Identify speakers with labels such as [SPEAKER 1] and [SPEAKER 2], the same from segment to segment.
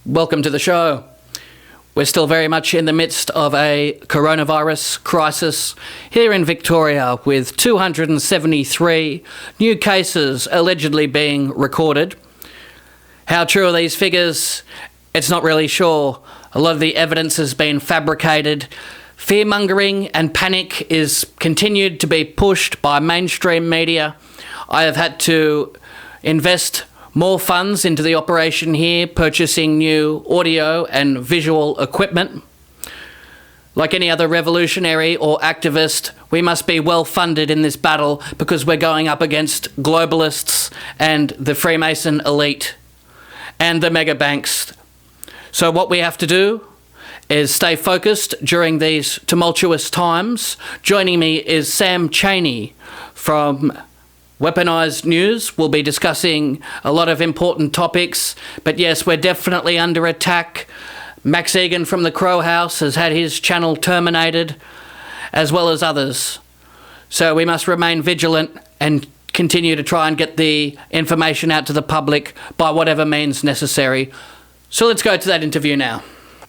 [SPEAKER 1] Welcome to the show. We're still very much in the midst of a coronavirus crisis here in Victoria, with 273 new cases allegedly being recorded. How true are these figures? It's not really sure. A lot of the evidence has been fabricated. Fear-mongering and panic is continued to be pushed by mainstream media. I have had to invest more funds into the operation here, purchasing new audio and visual equipment. Like any other revolutionary or activist, we must be well funded in this battle because we're going up against globalists and the Freemason elite and the mega banks. So what we have to do is stay focused during these tumultuous times. Joining me is Sam Chaney from Weaponized News. We'll be discussing a lot of important topics, but yes, we're definitely under attack. Max Egan from the Crow House has had his channel terminated, as well as others. So we must remain vigilant and continue to try and get the information out to the public by whatever means necessary. So let's go to that interview now.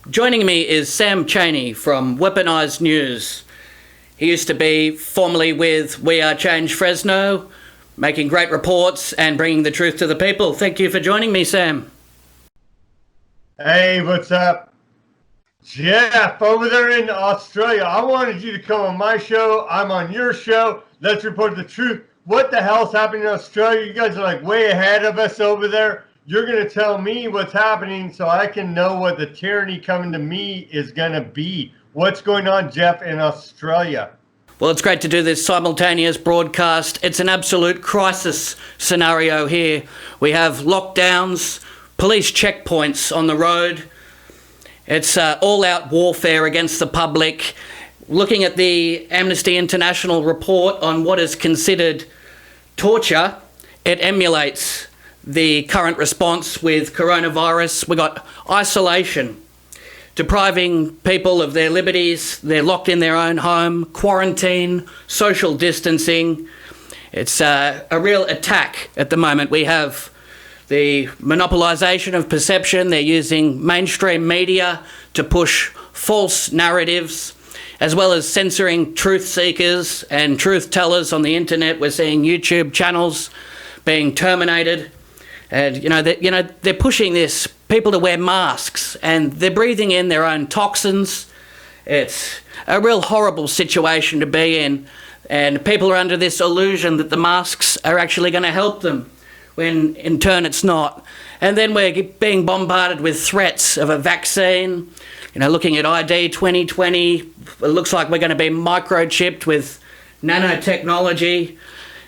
[SPEAKER 1] Joining me is Sam Chaney from Weaponized News. He used to be formerly with We Are Change Fresno, making great reports and bringing the truth to the people. Thank you for joining me, Sam.
[SPEAKER 2] Hey, what's up? Jeff, over there in Australia. I wanted you to come on my show. I'm on your show. Let's report the truth. What the hell's happening in Australia? You guys are like way ahead of us over there. You're going to tell me what's happening so I can know what the tyranny coming to me is going to be. What's going on, Jeff, in Australia?
[SPEAKER 1] Well, it's great to do this simultaneous broadcast. It's an absolute crisis scenario here. We have lockdowns, police checkpoints on the road. It's all-out warfare against the public. Looking at the Amnesty International report on what is considered torture, it emulates the current response with coronavirus. We've got isolation, depriving people of their liberties. They're locked in their own home, quarantine, social distancing. It's a real attack at the moment. We have the monopolisation of perception. They're using mainstream media to push false narratives, as well as censoring truth seekers and truth tellers on the internet. We're seeing YouTube channels being terminated. And, they're pushing this, people to wear masks, and they're breathing in their own toxins. It's a real horrible situation to be in, and people are under this illusion that the masks are actually going to help them, when in turn it's not. And then we're being bombarded with threats of a vaccine. Looking at ID 2020, it looks like we're going to be microchipped with nanotechnology.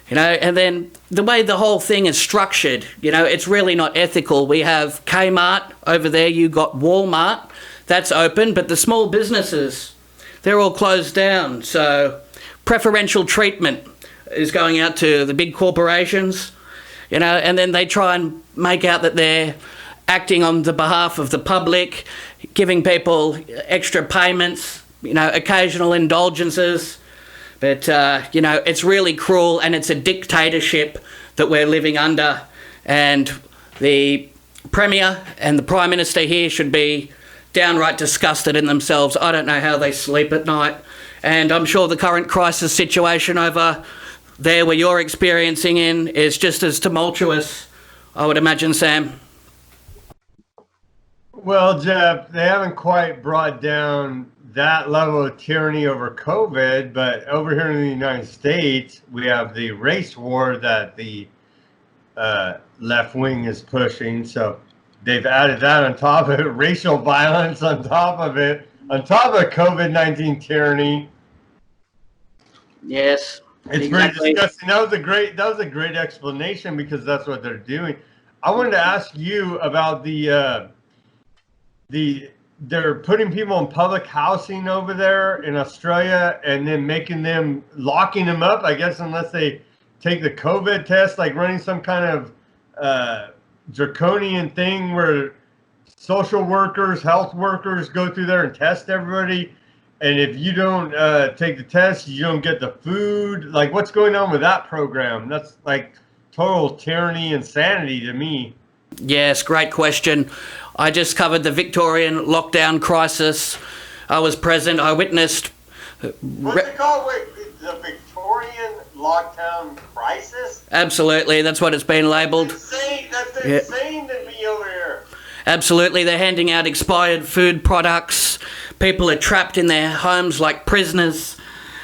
[SPEAKER 1] And then the way the whole thing is structured, it's really not ethical. We have Kmart over there, you got Walmart, that's open, but the small businesses, they're all closed down. So preferential treatment is going out to the big corporations, and then they try and make out that they're acting on the behalf of the public, giving people extra payments, occasional indulgences. But, it's really cruel, and it's a dictatorship that we're living under. And the Premier and the Prime Minister here should be downright disgusted in themselves. I don't know how they sleep at night. And I'm sure the current crisis situation over there where you're experiencing in is just as tumultuous, I would imagine, Sam.
[SPEAKER 2] Well, Jeff, they haven't quite brought down that level of tyranny over COVID, but over here in the United States, we have the race war that the left wing is pushing. So they've added that on top of it, racial violence on top of it, on top of COVID-19 tyranny.
[SPEAKER 1] Yes,
[SPEAKER 2] it's exactly. Pretty disgusting. That was a great explanation, because that's what they're doing. I wanted to ask you about they're putting people in public housing over there in Australia, and then locking them up, I guess, unless they take the COVID test, like running some kind of draconian thing where social workers, health workers go through there and test everybody. And if you don't take the test, you don't get the food. Like, what's going on with that program? That's like total tyranny, insanity to me.
[SPEAKER 1] Yes, great question. I just covered the Victorian lockdown crisis. I was present. I witnessed.
[SPEAKER 2] What's it called? Wait, the Victorian lockdown crisis?
[SPEAKER 1] Absolutely, that's what it's been labelled.
[SPEAKER 2] That's insane to me over here.
[SPEAKER 1] Absolutely, they're handing out expired food products. People are trapped in their homes like prisoners,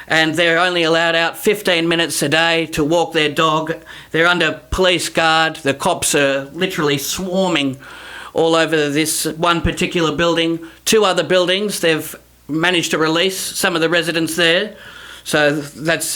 [SPEAKER 1] and they're only allowed out 15 minutes a day to walk their dog. They're under police guard. The cops are literally swarming all over this one particular building. 2 other buildings, they've managed to release some of the residents there. So that's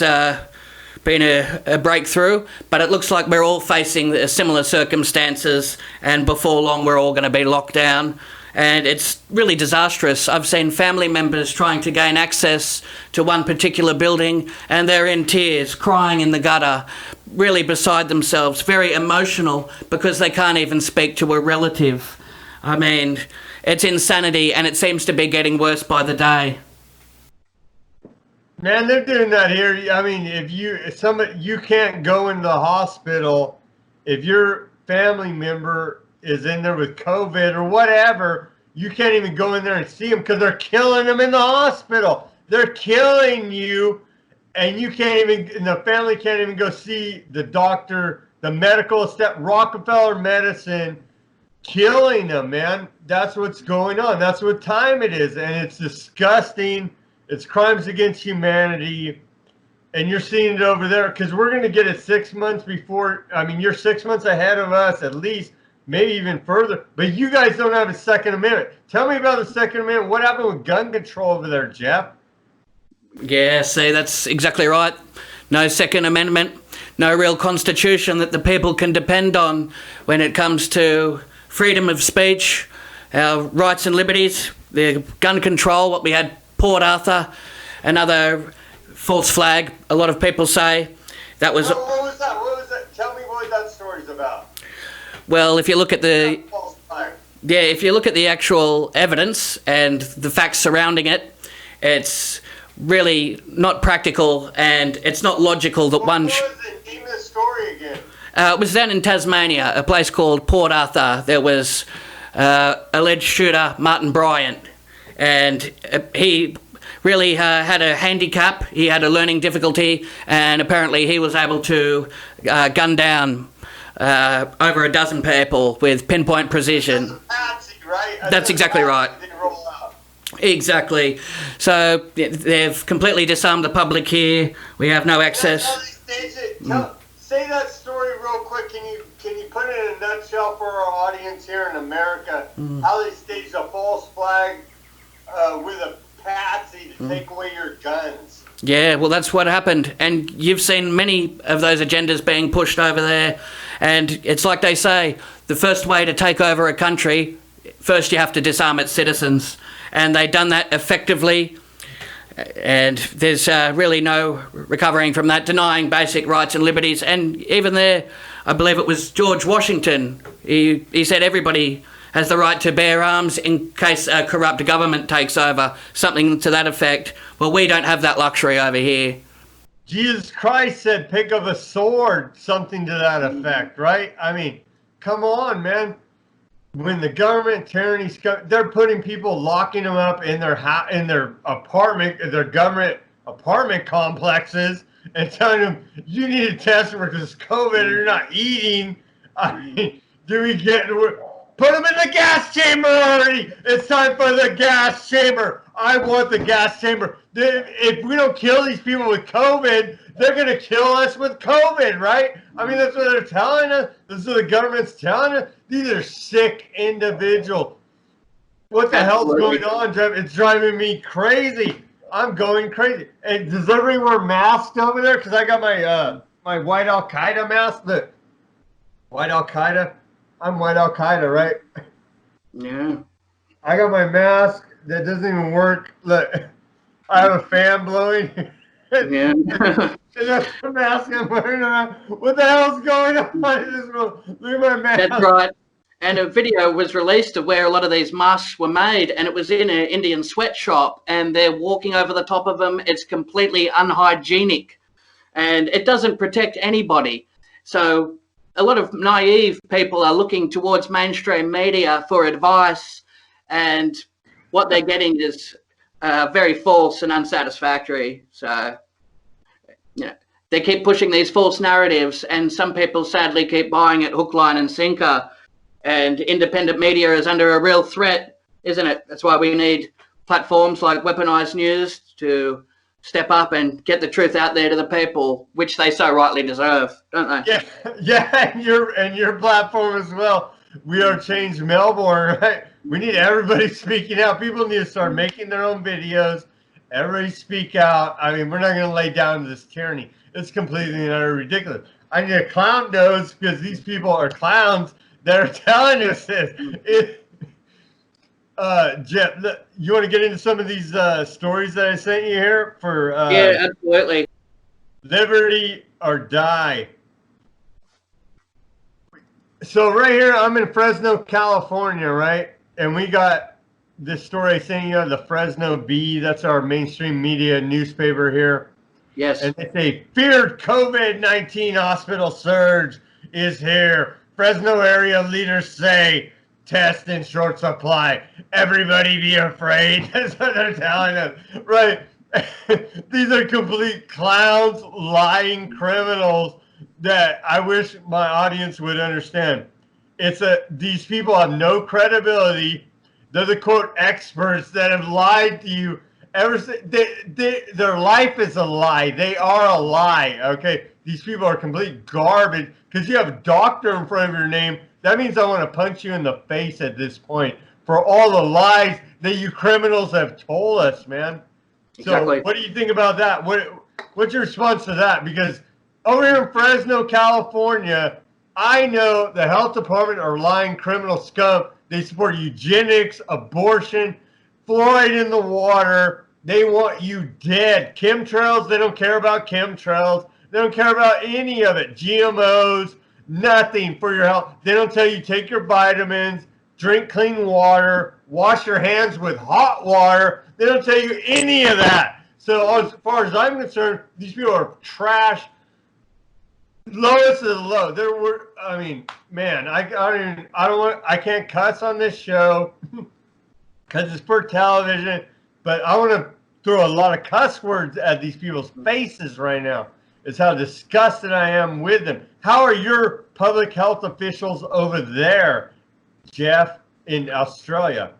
[SPEAKER 1] been a breakthrough. But it looks like we're all facing similar circumstances, and before long we're all going to be locked down. And it's really disastrous. I've seen family members trying to gain access to one particular building, and they're in tears, crying in the gutter, really beside themselves, very emotional, because they can't even speak to a relative. I mean, it's insanity, and it seems to be getting worse by the day.
[SPEAKER 2] Man, they're doing that here. I mean, if you can't go into the hospital if your family member is in there with COVID or whatever, you can't even go in there and see them because they're killing them in the hospital. They're killing you, and you can't even, and the family can't even go see the doctor, the medical staff, Rockefeller Medicine, killing them, man. That's what's going on. That's what time it is, and it's disgusting. It's crimes against humanity, and you're seeing it over there because we're going to get it 6 months before. I mean, you're 6 months ahead of us at least. Maybe even further, but you guys don't have a Second Amendment. Tell me about the Second Amendment. What happened with gun control over there, Jeff?
[SPEAKER 1] Yeah, see, that's exactly right. No Second Amendment, no real constitution that the people can depend on when it comes to freedom of speech, our rights and liberties, the gun control, what we had Port Arthur, another false flag, a lot of people say. That was...
[SPEAKER 2] What was that? What was that? Tell me what that story's about.
[SPEAKER 1] Well, if you look at the actual evidence and the facts surrounding it, it's really not practical, and it's not logical that one.
[SPEAKER 2] What was it? Name the story again.
[SPEAKER 1] It was down in Tasmania, a place called Port Arthur. There was alleged shooter Martin Bryant, and he really had a handicap. He had a learning difficulty, and apparently he was able to gun down over a dozen people with pinpoint precision.
[SPEAKER 2] That's a patsy, right?
[SPEAKER 1] That's exactly right. Exactly. So they've completely disarmed the public here. We have no access.
[SPEAKER 2] Say that story real quick. Can you put it in a nutshell for our audience here in America? How they staged a false flag with a patsy to take away your guns.
[SPEAKER 1] Yeah, well, that's what happened. And you've seen many of those agendas being pushed over there. And it's like they say, the first way to take over a country, first you have to disarm its citizens. And they've done that effectively. And there's really no recovering from that, denying basic rights and liberties. And even there, I believe it was George Washington, he said everybody has the right to bear arms in case a corrupt government takes over, something to that effect. Well, we don't have that luxury over here.
[SPEAKER 2] Jesus Christ said pick up a sword, something to that effect, right? I mean, come on, man. When the government tyrannies come, they're putting people, locking them up in their apartment, their government apartment complexes, and telling them you need to test because it's COVID or you're not eating. I mean, put them in the gas chamber already? It's time for the gas chamber. I want the gas chamber. If we don't kill these people with COVID, they're going to kill us with COVID, right? I mean, that's what they're telling us. This is what the government's telling us. These are sick individuals. What the hell's going on? It's driving me crazy. I'm going crazy. And does everybody wear masks over there? Because I got my my white Al-Qaeda mask. Look, white Al-Qaeda. I'm white Al-Qaeda, right?
[SPEAKER 1] Yeah.
[SPEAKER 2] I got my mask that doesn't even work. Look, I have a fan blowing.
[SPEAKER 1] Yeah.
[SPEAKER 2] And that's the mask I'm wearing around. What the hell's going on? Look at my mask.
[SPEAKER 1] That's right. And a video was released of where a lot of these masks were made, and it was in an Indian sweatshop, and they're walking over the top of them. It's completely unhygienic, and it doesn't protect anybody. So a lot of naive people are looking towards mainstream media for advice, and what they're getting is very false and unsatisfactory. So, they keep pushing these false narratives, and some people sadly keep buying it hook, line, and sinker. And independent media is under a real threat, isn't it? That's why we need platforms like Weaponized News to step up and get the truth out there to the people, which they so rightly deserve, don't they?
[SPEAKER 2] Yeah, yeah, and your platform as well. We Are Change Melbourne, right? We need everybody speaking out. People need to start making their own videos. Everybody speak out. I mean, we're not going to lay down to this tyranny. It's completely and utterly ridiculous. I need a clown nose because these people are clowns that are telling us this. Jeff, you want to get into some of these stories that I sent you here for
[SPEAKER 1] Yeah, absolutely.
[SPEAKER 2] Liberty or Die? So right here, I'm in Fresno, California, right? And we got this story I sent you, the Fresno Bee. That's our mainstream media newspaper here.
[SPEAKER 1] Yes.
[SPEAKER 2] And they say, feared COVID-19 hospital surge is here. Fresno area leaders say, test in short supply. Everybody be afraid. That's what they're telling us. Right. These are complete clowns, lying criminals that I wish my audience would understand. These people have no credibility. They're the quote experts that have lied to you ever since. Their life is a lie. They are a lie. Okay, these people are complete garbage. Because you have a doctor in front of your name, that means I want to punch you in the face at this point for all the lies that you criminals have told us, man.
[SPEAKER 1] Exactly.
[SPEAKER 2] So what do you think about that? What's your response to that? Because over here in Fresno, California, I know the health department are lying criminal scum. They support eugenics, abortion, fluoride in the water. They want you dead. Chemtrails, they don't care about chemtrails. They don't care about any of it. GMOs, nothing for your health. They don't tell you take your vitamins, drink clean water, wash your hands with hot water. They don't tell you any of that. So as far as I'm concerned, these people are trash. Lowest of the low. There were, I mean, man, I can't cuss on this show because it's for television, but I want to throw a lot of cuss words at these people's faces right now. It's how disgusted I am with them. How are your public health officials over there, Jeff, in Australia?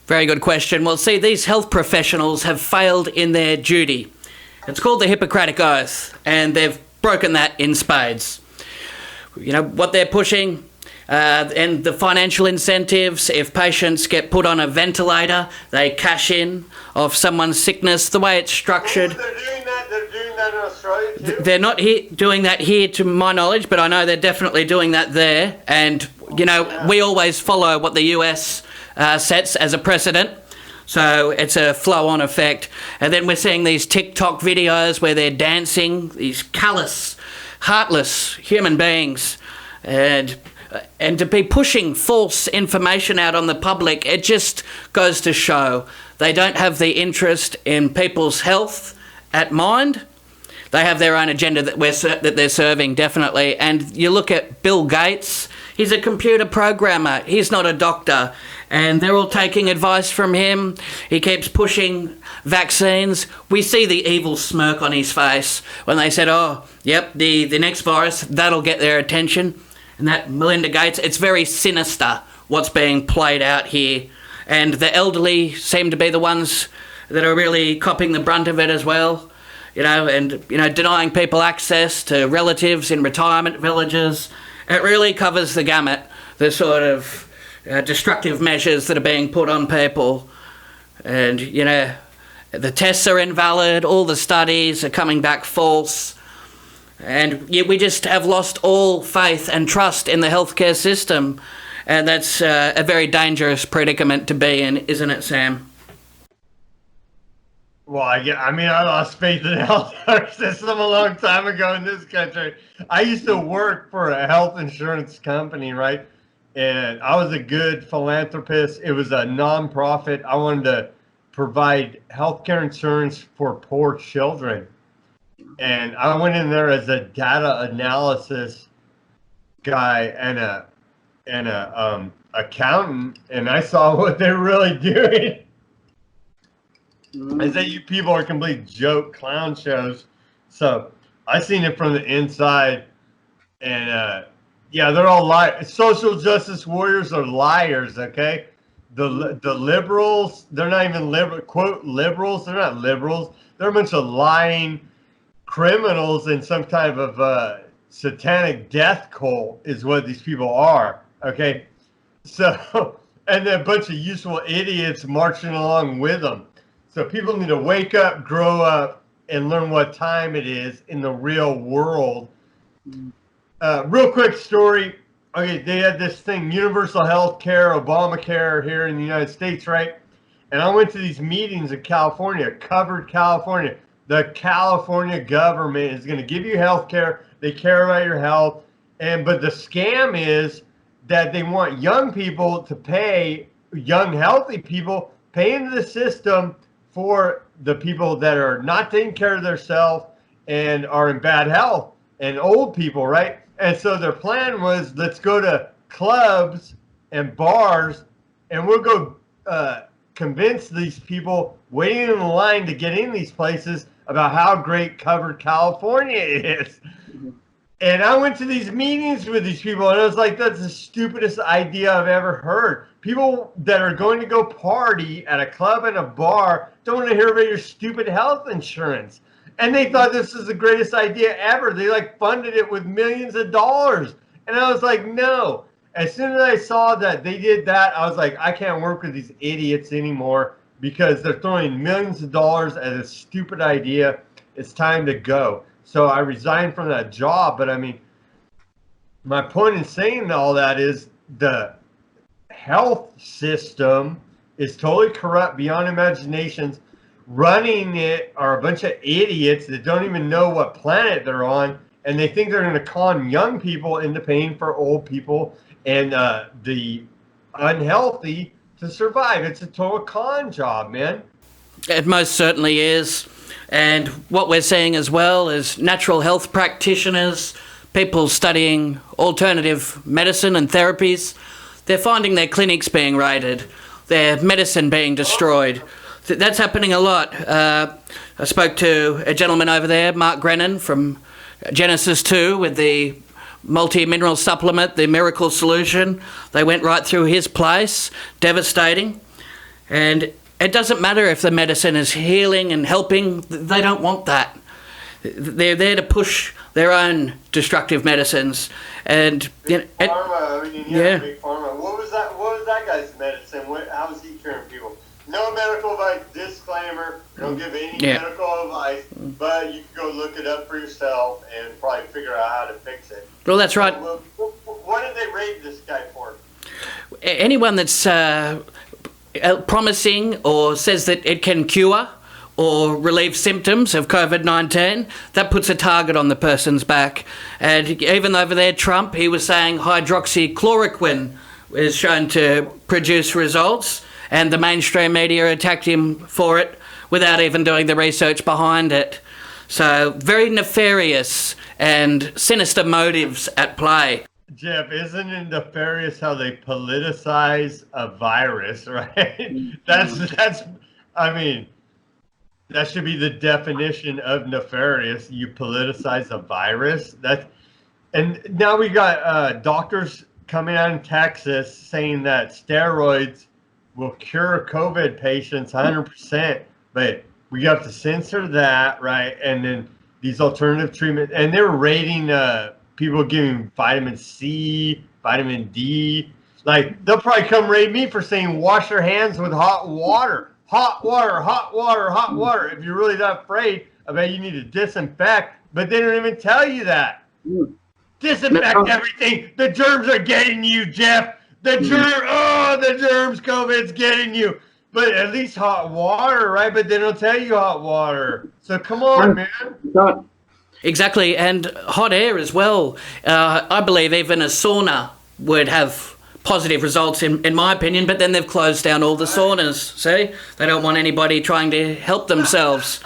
[SPEAKER 1] Very good question. Well, see, these health professionals have failed in their duty. It's called the Hippocratic Oath, and they've broken that in spades. You know, what they're pushing, and the financial incentives, if patients get put on a ventilator, they cash in off someone's sickness, the way it's structured.
[SPEAKER 2] Oh, they're doing that in Australia too?
[SPEAKER 1] They're not doing that here to my knowledge, but I know they're definitely doing that there. And, you know, we always follow what the US sets as a precedent. So it's a flow-on effect. And then we're seeing these TikTok videos where they're dancing, these callous, heartless human beings. And to be pushing false information out on the public, it just goes to show they don't have the interest in people's health at mind. They have their own agenda that they're serving, definitely. And you look at Bill Gates, he's a computer programmer. He's not a doctor. And they're all taking advice from him. He keeps pushing vaccines. We see the evil smirk on his face when they said, oh, yep, the next virus, that'll get their attention. And that Melinda Gates, it's very sinister what's being played out here. And the elderly seem to be the ones that are really copping the brunt of it as well. You know, and, you know, denying people access to relatives in retirement villages. It really covers the gamut, the sort of destructive measures that are being put on people. And, you know, the tests are invalid, all the studies are coming back false. And we just have lost all faith and trust in the healthcare system. And that's a very dangerous predicament to be in, isn't it, Sam?
[SPEAKER 2] Well, I lost faith in the healthcare system a long time ago in this country. I used to work for a health insurance company, right? And I was a good philanthropist. It was a nonprofit. I wanted to provide healthcare insurance for poor children. And I went in there as a data analysis guy and a accountant, and I saw what they're really doing. I say you people are complete joke clown shows. So I seen it from the inside, and yeah, they're all social justice warriors are liars. Okay, the liberals, they're not even liberal. Quote liberals, they're not liberals. They're a bunch of lying criminals in some type of satanic death cult is what these people are. Okay, so and then a bunch of useful idiots marching along with them. So people need to wake up, grow up, and learn what time it is in the real world. Real quick story. Okay, they had this thing, universal health care, Obamacare here in the United States, right? And I went to these meetings in California, covered California. The California government is going to give you health care. They care about your health. But the scam is that they want young people to pay, young, healthy people, pay into the system for the people that are not taking care of themselves and are in bad health, and old people, right? And so their plan was, let's go to clubs and bars, and we'll go convince these people waiting in the line to get in these places about how great covered California is. And I went to these meetings with these people, and I was like, that's the stupidest idea I've ever heard. People that are going to go party at a club and a bar don't want to hear about your stupid health insurance. And they thought this was the greatest idea ever. They like funded it with millions of dollars. And I was like, no. As soon as I saw that they did that, I was like, I can't work with these idiots anymore because they're throwing millions of dollars at a stupid idea. It's time to go. So I resigned from that job. But I mean, my point in saying all that is the health system is totally corrupt beyond imaginations. Running it are a bunch of idiots that don't even know what planet they're on, and they think they're going to con young people into paying for old people and the unhealthy to survive. It's a total con job, man.
[SPEAKER 1] It most certainly is. And what we're seeing as well is natural health practitioners, people studying alternative medicine and therapies. They're finding their clinics being raided, their medicine being destroyed. That's happening a lot. I spoke to a gentleman over there, Mark Grennan from Genesis 2 with the multi-mineral supplement, the Miracle Solution. They went right through his place, devastating. And it doesn't matter if the medicine is healing and helping, they don't want that. They're there to push their own destructive medicines. And
[SPEAKER 2] big pharma, I mean, yeah, big pharma. What was that guy's medicine? How was he curing people? No medical advice, disclaimer, don't give any medical advice, but you can go look it up for yourself and probably figure out how to fix it.
[SPEAKER 1] Well, that's right.
[SPEAKER 2] What did they raid this guy for?
[SPEAKER 1] Anyone that's promising or says that it can cure or relieve symptoms of COVID-19, that puts a target on the person's back. And even over there, Trump, he was saying hydroxychloroquine is shown to produce results, and the mainstream media attacked him for it without even doing the research behind it. So very nefarious and sinister motives at play.
[SPEAKER 2] Jeff, isn't it nefarious how they politicize a virus, right? That's I mean, that should be the definition of nefarious. You politicize a virus. And now we got doctors coming out in Texas saying that steroids will cure COVID patients 100%, but we have to censor that, right? And then these alternative treatments, and they're rating people giving vitamin C, vitamin D. Like, they'll probably come raid me for saying wash your hands with hot water. Hot water, hot water, hot water. If you're really that afraid, I bet you need to disinfect, but they don't even tell you that. Disinfect everything. The germs are getting you, Jeff. The germs, COVID's getting you. But at least hot water, right? But they don't tell you hot water. So come on, man.
[SPEAKER 1] Exactly, and hot air as well. I believe even a sauna would have positive results, in my opinion, but then they've closed down all the saunas, see? They don't want anybody trying to help themselves.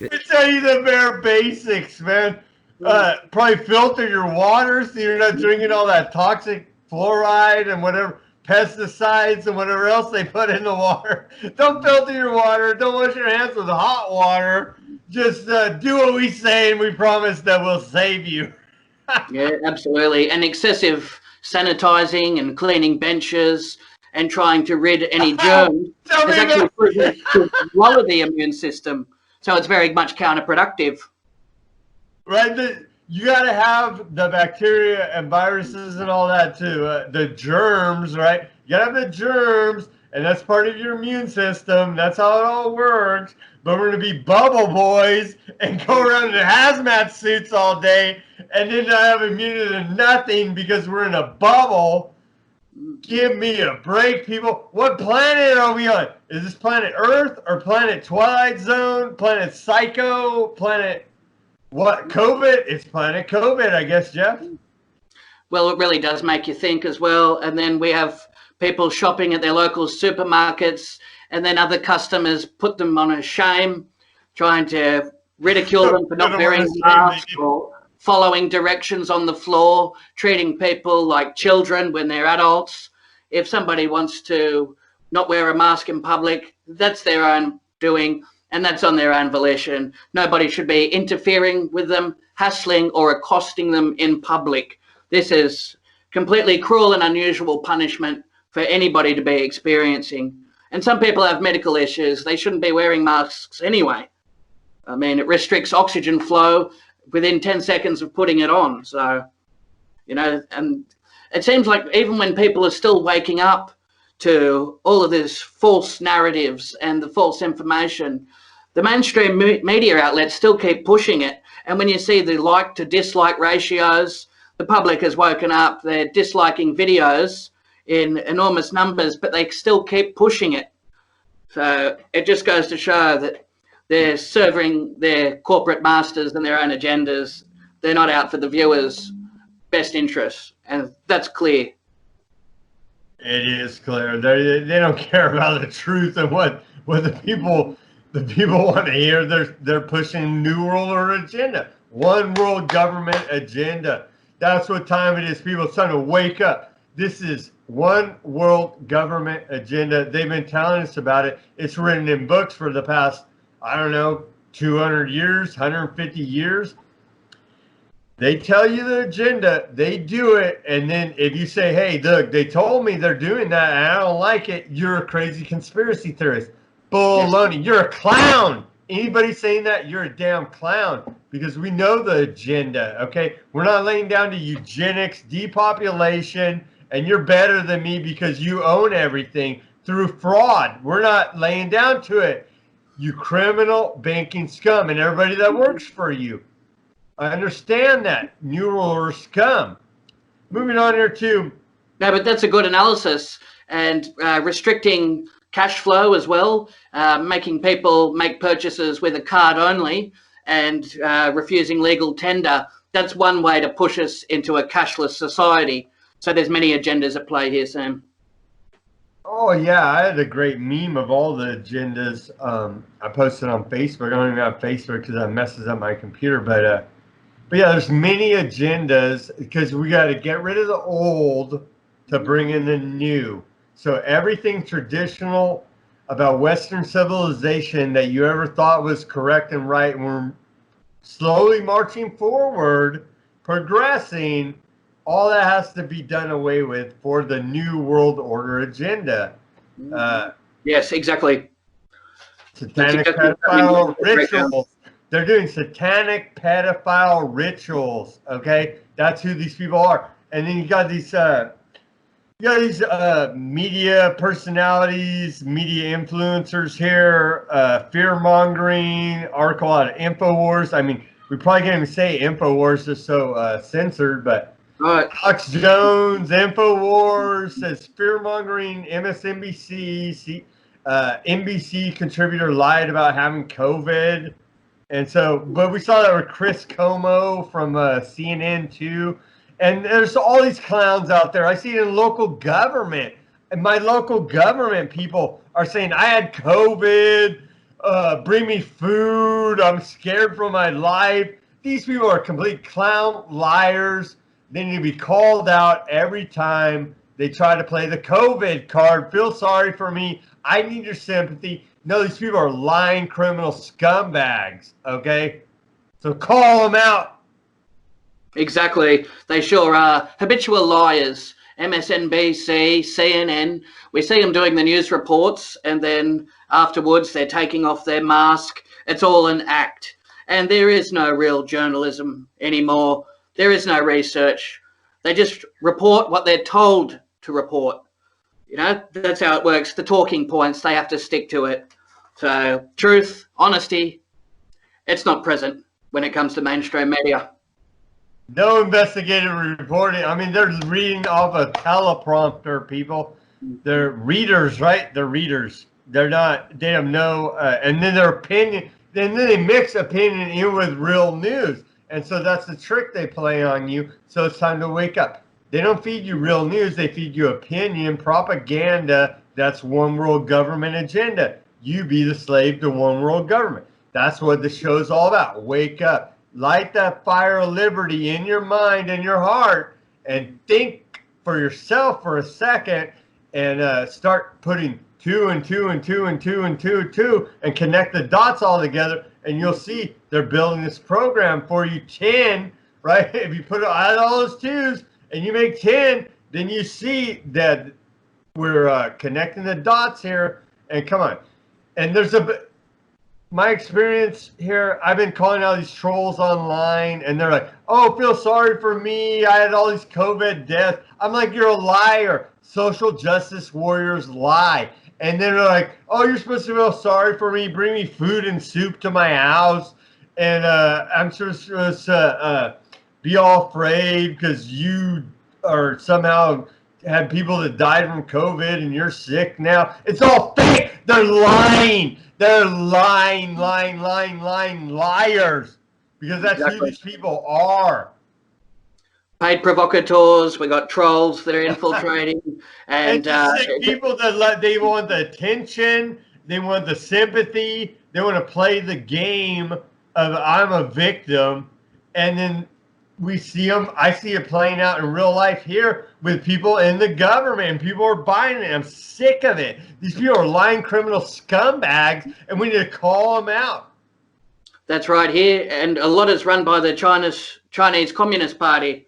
[SPEAKER 2] I tell you the bare basics, man. Probably filter your water so you're not drinking all that toxic fluoride and whatever pesticides and whatever else they put in the water. Don't filter your water. Don't wash your hands with hot water. Just do what we say, and we promise that we'll save you.
[SPEAKER 1] Yeah, absolutely. And excessive sanitizing and cleaning benches and trying to rid any germs
[SPEAKER 2] Tell
[SPEAKER 1] has
[SPEAKER 2] me
[SPEAKER 1] actually
[SPEAKER 2] about
[SPEAKER 1] proven to lower the immune system. So it's very much counterproductive.
[SPEAKER 2] right. You got to have the bacteria and viruses and all that too. The germs, right? You got to have the germs, and that's part of your immune system. That's how it all works. But we're going to be bubble boys and go around in hazmat suits all day and then not have immunity to nothing because we're in a bubble. Give me a break, people. What planet are we on? Is this planet Earth or planet Twilight Zone? Planet Psycho? Planet what? COVID? It's planet COVID, I guess, Jeff.
[SPEAKER 1] Well, it really does make you think as well. And then we have people shopping at their local supermarkets, and then other customers put them on a shame, trying to ridicule them for
[SPEAKER 2] Put
[SPEAKER 1] not
[SPEAKER 2] them on a
[SPEAKER 1] wearing
[SPEAKER 2] shame,
[SPEAKER 1] masks
[SPEAKER 2] baby.
[SPEAKER 1] or following directions on the floor, treating people like children when they're adults. If somebody wants to not wear a mask in public, that's their own doing, and that's on their own volition. Nobody should be interfering with them, hassling or accosting them in public. This is completely cruel and unusual punishment for anybody to be experiencing. And some people have medical issues. They shouldn't be wearing masks anyway. I mean, it restricts oxygen flow within 10 seconds of putting it on. So, and it seems like even when people are still waking up to all of this false narratives and the false information, the mainstream media outlets still keep pushing it. And when you see the like to dislike ratios, the public has woken up. They're disliking videos in enormous numbers, but they still keep pushing it. So it just goes to show that they're serving their corporate masters and their own agendas. They're not out for the viewers' best interests, and that's clear.
[SPEAKER 2] It is clear. They don't care about the truth and what the people want to hear. They're pushing New World Order agenda, one world government agenda. That's what time it is. People, it's time to wake up. This is one world government agenda. They've been telling us about it. It's written in books for the past, I don't know, 200 years, 150 years. They tell you the agenda, they do it, and then if you say, hey, look, they told me they're doing that and I don't like it, you're a crazy conspiracy theorist.
[SPEAKER 1] Yes.
[SPEAKER 2] Baloney. You're a clown. Anybody saying that, you're a damn clown because we know the agenda, okay? We're not laying down to eugenics, depopulation, and you're better than me because you own everything through fraud. We're not laying down to it. You criminal banking scum and everybody that works for you. I understand that. New Order scum. Moving on here to.
[SPEAKER 1] No, but that's a good analysis, and restricting cash flow as well, making people make purchases with a card only, and refusing legal tender. That's one way to push us into a cashless society. So there's many agendas at play here, Sam.
[SPEAKER 2] Oh yeah, I had a great meme of all the agendas. I posted on Facebook. I don't even have Facebook because that messes up my computer. But yeah, there's many agendas because we got to get rid of the old to bring in the new. So everything traditional about Western civilization that you ever thought was correct and right, and we're slowly marching forward, progressing, all that has to be done away with for the new world order agenda.
[SPEAKER 1] Yes, exactly. That's
[SPEAKER 2] Satanic
[SPEAKER 1] exactly
[SPEAKER 2] pedophile
[SPEAKER 1] the breakdown.
[SPEAKER 2] rituals. They're doing satanic pedophile rituals. Okay, that's who these people are. And then you got these media personalities, media influencers here, fear mongering, article out of Infowars. I mean, we probably can't even say Infowars, just so censored, but
[SPEAKER 1] Right.
[SPEAKER 2] Alex Jones, Infowars says fear mongering, MSNBC, NBC contributor lied about having COVID. And so, but we saw that with Chris Como from CNN too. And there's all these clowns out there. I see it in local government. And my local government people are saying, I had COVID, bring me food, I'm scared for my life. these people are complete clown liars. They need to be called out every time they try to play the COVID card. Feel sorry for me. I need your sympathy. No, these people are lying criminal scumbags, okay? So call them out.
[SPEAKER 1] Exactly. They sure are. Habitual liars. MSNBC, CNN. We see them doing the news reports, and then afterwards they're taking off their mask. It's all an act. And there is no real journalism anymore. There is no research. They just report what they're told to report. You know, that's how it works. The talking points, they have to stick to it. So, truth, honesty, it's not present when it comes to mainstream media.
[SPEAKER 2] No investigative reporting. I mean, they're reading off a teleprompter, people. They're readers, right? They're readers. They're not, they have no, and then their opinion, and then they mix opinion in with real news. And so that's the trick they play on you. So it's time to wake up. They don't feed you real news. They feed you opinion, propaganda. That's one world government agenda. You be the slave to one world government. That's what the show's all about. Wake up. Light that fire of liberty in your mind and your heart and think for yourself for a second and start putting two and two and two and two and two and two and connect the dots all together, and you'll see they're building this program for you 10, right? If you put out all those twos and you make 10, then you see that we're connecting the dots here. And come on, and there's my experience here, I've been calling out these trolls online, and they're like, oh, feel sorry for me. I had all these COVID deaths. I'm like, you're a liar. Social justice warriors lie. And then they're like, oh, you're supposed to feel sorry for me. Bring me food and soup to my house. And I'm supposed to be all afraid because you are somehow had people that died from COVID and you're sick now. It's all fake. They're lying. They're lying, liars. Because that's who
[SPEAKER 1] Exactly.
[SPEAKER 2] these people are.
[SPEAKER 1] Paid provocateurs, we got trolls that are infiltrating,
[SPEAKER 2] And
[SPEAKER 1] and
[SPEAKER 2] just sick people that they want the attention, they want the sympathy, they want to play the game of I'm a victim, and then we see them. I see it playing out in real life here with people in the government, and people are buying it. I'm sick of it. These people are lying criminal scumbags, and we need to call them out.
[SPEAKER 1] that's right here. And a lot is run by the Chinese Communist Party.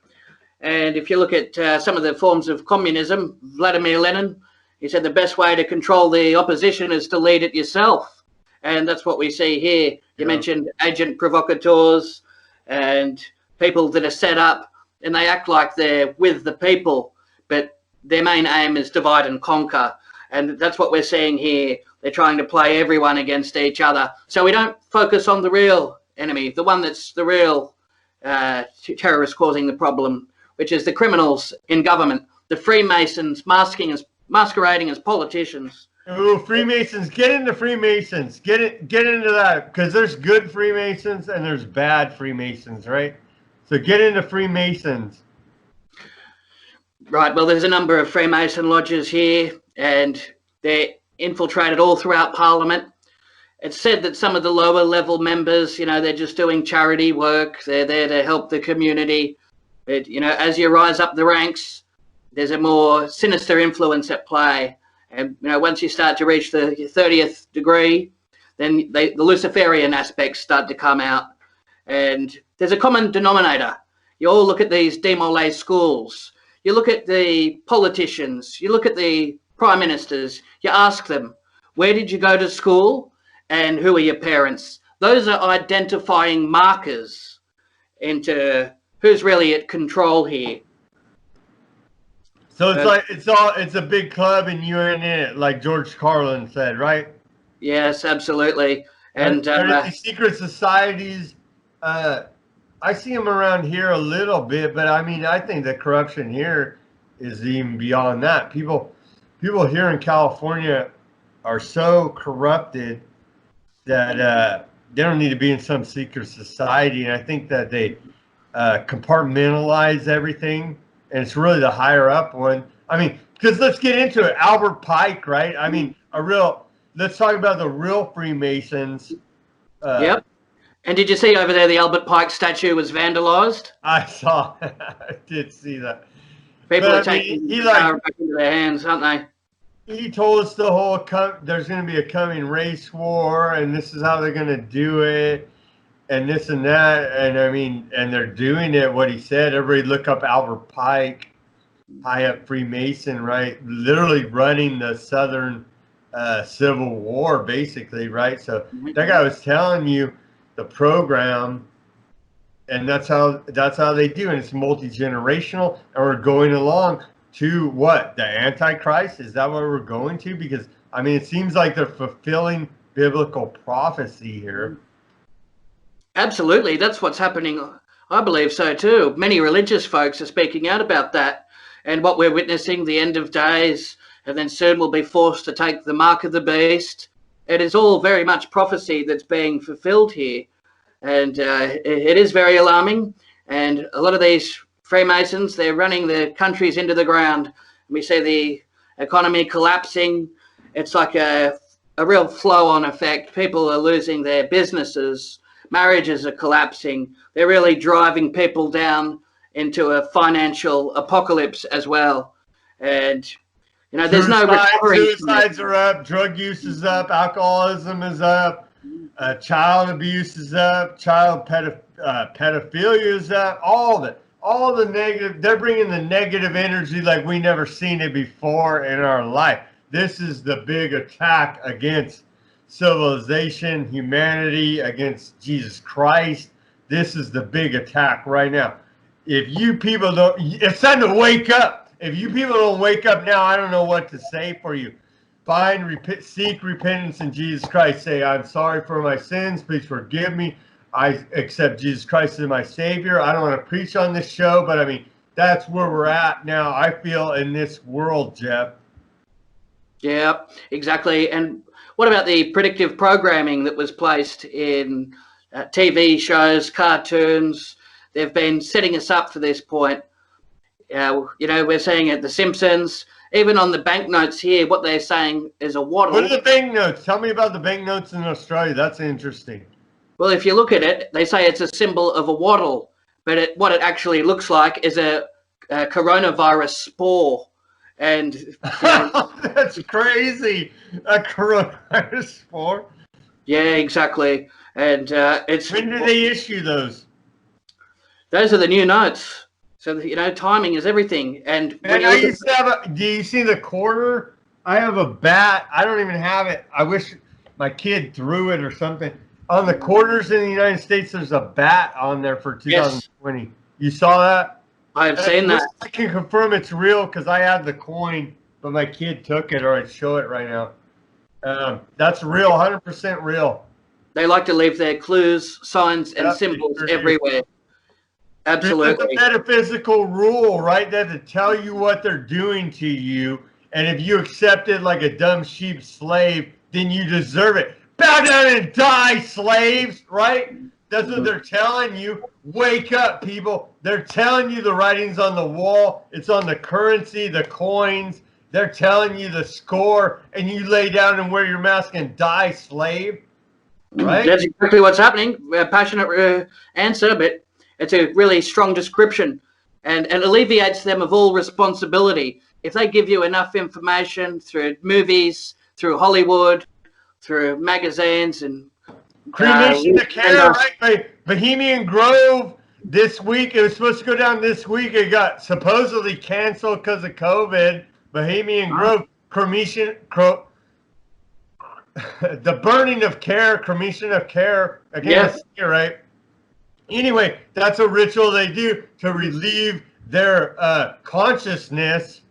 [SPEAKER 1] And if you look at some of the forms of communism, Vladimir Lenin, he said the best way to control the opposition is to lead it yourself. And that's what we see here. You mentioned agent provocateurs and people that are set up and they act like they're with the people, but their main aim is divide and conquer. And that's what we're seeing here. They're trying to play everyone against each other. So we don't focus on the real enemy, the one that's the real terrorist causing the problem, which is the criminals in government, the Freemasons masquerading as politicians.
[SPEAKER 2] Ooh, Freemasons, get into Freemasons. Get into that, because there's good Freemasons and there's bad Freemasons, right? So get into Freemasons.
[SPEAKER 1] Right, well, there's a number of Freemason lodges here, and they're infiltrated all throughout Parliament. It's said that some of the lower level members, you know, they're just doing charity work. They're there to help the community. But, you know, as you rise up the ranks, there's a more sinister influence at play. And, you know, once you start to reach the 30th degree, then the Luciferian aspects start to come out. And there's a common denominator. You all look at these demolay schools. You look at the politicians. You look at the prime ministers. You ask them, where did you go to school? And who are your parents? Those are identifying markers into who's really at control here.
[SPEAKER 2] So it's a big club and you're in it, like George Carlin said, right?
[SPEAKER 1] Yes, absolutely. And
[SPEAKER 2] These secret societies, I see them around here a little bit, but I mean, I think the corruption here is even beyond that. People here in California are so corrupted that they don't need to be in some secret society, and I think that they compartmentalize everything, and it's really the higher up one. I mean, because let's get into it. Albert Pike, right? I mean, let's talk about the real Freemasons.
[SPEAKER 1] Yep. And did you see over there the Albert Pike statue was vandalised?
[SPEAKER 2] I saw, I did see that.
[SPEAKER 1] People are
[SPEAKER 2] But I mean,
[SPEAKER 1] taking
[SPEAKER 2] he
[SPEAKER 1] the
[SPEAKER 2] like
[SPEAKER 1] power back into their hands, aren't they?
[SPEAKER 2] he told us the whole there's going to be a coming race war, and this is how they're going to do it, and this and that, and I mean, and they're doing it. What he said, everybody look up Albert Pike, high up Freemason, right? Literally running the Southern Civil War, basically, right? So that guy was telling you the program, and that's how they do, and it's multi-generational, and we're going along to what, the Antichrist? Is that what we're going to? Because I mean, it seems like they're fulfilling biblical prophecy here.
[SPEAKER 1] Absolutely, that's what's happening. I believe so too. Many religious folks are speaking out about that, and what we're witnessing, the end of days, and then soon we'll be forced to take the mark of the beast. It is all very much prophecy that's being fulfilled here, and it is very alarming. And a lot of these Freemasons, they're running the countries into the ground. We see the economy collapsing. It's like a real flow-on effect. People are losing their businesses. Marriages are collapsing. They're really driving people down into a financial apocalypse as well. And, you know, there's no recovering.
[SPEAKER 2] Suicides are up, drug use is up, alcoholism is up, child abuse is up, child pedophilia is up, all of it. All the negative, they're bringing the negative energy like we never seen it before in our life. This is the big attack against civilization, humanity, against Jesus Christ. This is the big attack right now. If you people don't, it's time to wake up. If you people don't wake up now, I don't know what to say for you. Seek repentance in Jesus Christ. Say, I'm sorry for my sins. Please forgive me. I accept Jesus Christ as my Savior. I don't want to preach on this show, but I mean, that's where we're at now, I feel, in this world, Jeff.
[SPEAKER 1] Yeah, exactly. And what about the predictive programming that was placed in TV shows, cartoons? They've been setting us up for this point. You know, we're saying at The Simpsons, even on the banknotes here, what they're saying is a waddle.
[SPEAKER 2] What are the banknotes? Tell me about the banknotes in Australia. That's interesting.
[SPEAKER 1] Well, if you look at it, they say it's a symbol of a waddle, but what it actually looks like is a coronavirus spore. And you know,
[SPEAKER 2] that's crazy. A coronavirus spore.
[SPEAKER 1] Yeah, exactly. And it's
[SPEAKER 2] when did they issue those?
[SPEAKER 1] Those are the new notes. So you know, timing is everything. And when
[SPEAKER 2] I used to have do you see the quarter? I have a bat. I don't even have it. I wish my kid threw it or something. On the quarters in the United States, there's a bat on there for 2020. Yes. You saw that?
[SPEAKER 1] I've seen that.
[SPEAKER 2] I can confirm it's real because I had the coin, but my kid took it, or I'd show it right now. That's real, 100% real.
[SPEAKER 1] They like to leave their clues, signs, and symbols everywhere. Absolutely.
[SPEAKER 2] It's a metaphysical rule, right? That to tell you what they're doing to you, and if you accept it like a dumb sheep slave, then you deserve it. Bow down and die, slaves, right? That's what they're telling you. Wake up, people. They're telling you the writing's on the wall. It's on the currency, the coins. They're telling you the score, and you lay down and wear your mask and die, slave. Right?
[SPEAKER 1] That's exactly what's happening. A passionate answer, but it's a really strong description, and it alleviates them of all responsibility. If they give you enough information through movies, through Hollywood, through magazines, and
[SPEAKER 2] Cremation to Care, right? Bohemian Grove this week. It was supposed to go down this week. It got supposedly canceled because of COVID. Bohemian Grove, cremation, the burning of care, cremation of care. I can't see it right. Anyway, that's a ritual they do to relieve their consciousness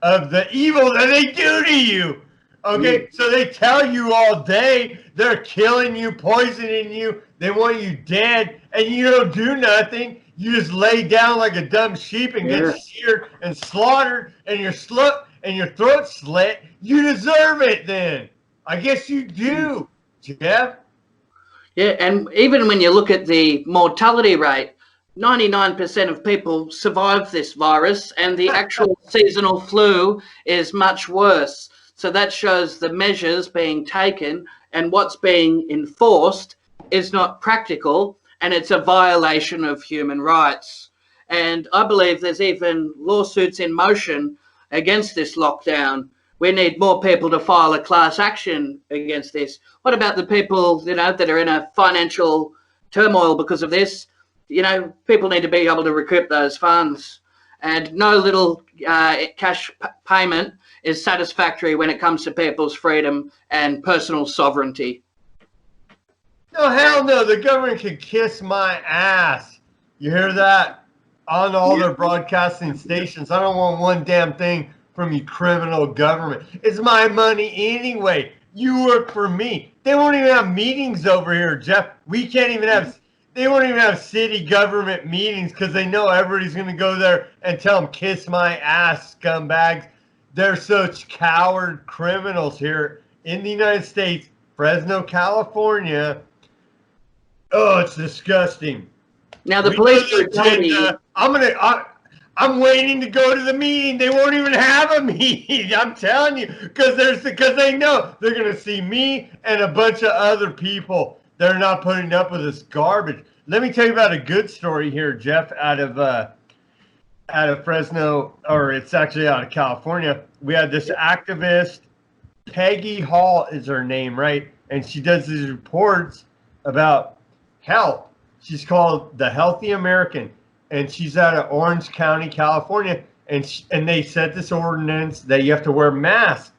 [SPEAKER 2] of the evil that they do to you. Okay, so they tell you all day they're killing you, poisoning you, they want you dead, and you don't do nothing. You just lay down like a dumb sheep and get sheared and slaughtered, and your throat slit. You deserve it then. I guess you do, Jeff.
[SPEAKER 1] Yeah, and even when you look at the mortality rate, 99% of people survive this virus, and the actual seasonal flu is much worse. So that shows the measures being taken and what's being enforced is not practical, and it's a violation of human rights. And I believe there's even lawsuits in motion against this lockdown. We need more people to file a class action against this. What about the people, that are in a financial turmoil because of this? People need to be able to recoup those funds. And no little cash payment is satisfactory when it comes to people's freedom and personal sovereignty.
[SPEAKER 2] No, hell no. The government can kiss my ass. You hear that? On all their broadcasting stations. I don't want one damn thing from you, criminal government. It's my money anyway. You work for me. They won't even have meetings over here, Jeff. They won't even have city government meetings because they know everybody's going to go there and tell them, kiss my ass, scumbags. They're such coward criminals here in the United States, Fresno, California. Oh, it's disgusting.
[SPEAKER 1] Now the police brutality.
[SPEAKER 2] I'm waiting to go to the meeting. They won't even have a meeting. I'm telling you, because they know they're gonna see me and a bunch of other people. They're not putting up with this garbage. Let me tell you about a good story here, Jeff, out of Fresno, or it's actually out of California. We had this activist, Peggy Hall is her name, right? And she does these reports about health. She's called the Healthy American, and she's out of Orange County, California. And they set this ordinance that you have to wear masks.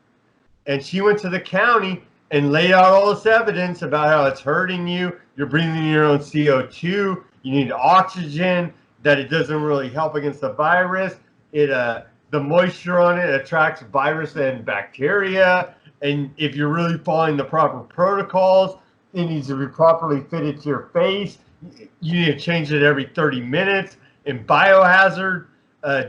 [SPEAKER 2] And she went to the county and laid out all this evidence about how it's hurting you. You're breathing your own CO2. You need oxygen. That it doesn't really help against the virus. The moisture on it attracts virus and bacteria. And if you're really following the proper protocols, it needs to be properly fitted to your face. You need to change it every 30 minutes. And biohazard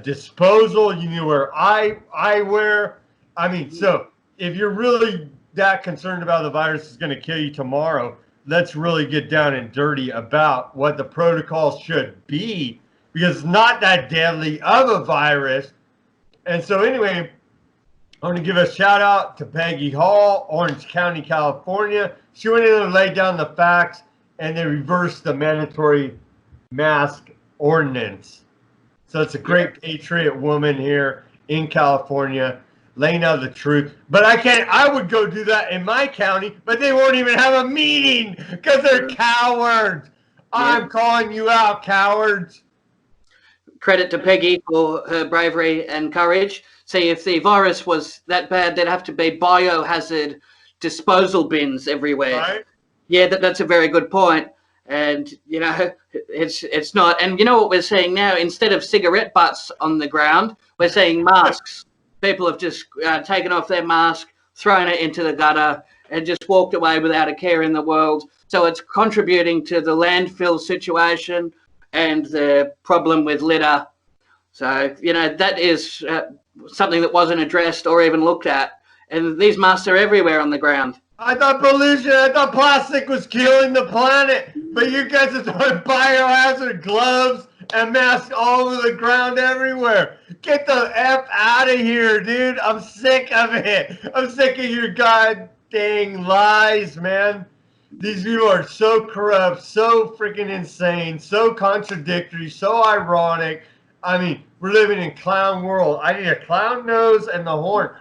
[SPEAKER 2] disposal, you need to wear eyewear. I mean, so if you're really that concerned about the virus is going to kill you tomorrow, let's really get down and dirty about what the protocols should be, because it's not that deadly of a virus. And so anyway, I want to give a shout out to Peggy Hall, Orange County, California. She went in and laid down the facts, and they reversed the mandatory mask ordinance. So it's a great patriot woman here in California laying out the truth. But I would go do that in my county, but they won't even have a meeting because they're cowards. I'm calling you out, cowards.
[SPEAKER 1] Credit to Peggy for her bravery and courage. See, if the virus was that bad, there'd have to be biohazard disposal bins everywhere.
[SPEAKER 2] Right?
[SPEAKER 1] Yeah, that's a very good point. And it's not. And you know what we're seeing now? Instead of cigarette butts on the ground, we're seeing masks. People have just taken off their mask, thrown it into the gutter, and just walked away without a care in the world. So it's contributing to the landfill situation and the problem with litter. So, that is something that wasn't addressed or even looked at. And these masks are everywhere on the ground.
[SPEAKER 2] I thought plastic was killing the planet, but you guys are throwing biohazard gloves and masks all over the ground everywhere. Get the F out of here, dude. I'm sick of it. I'm sick of your god dang lies, man. These people are so corrupt, so freaking insane, so contradictory, so ironic. I mean, we're living in clown world. I need a clown nose and the horn.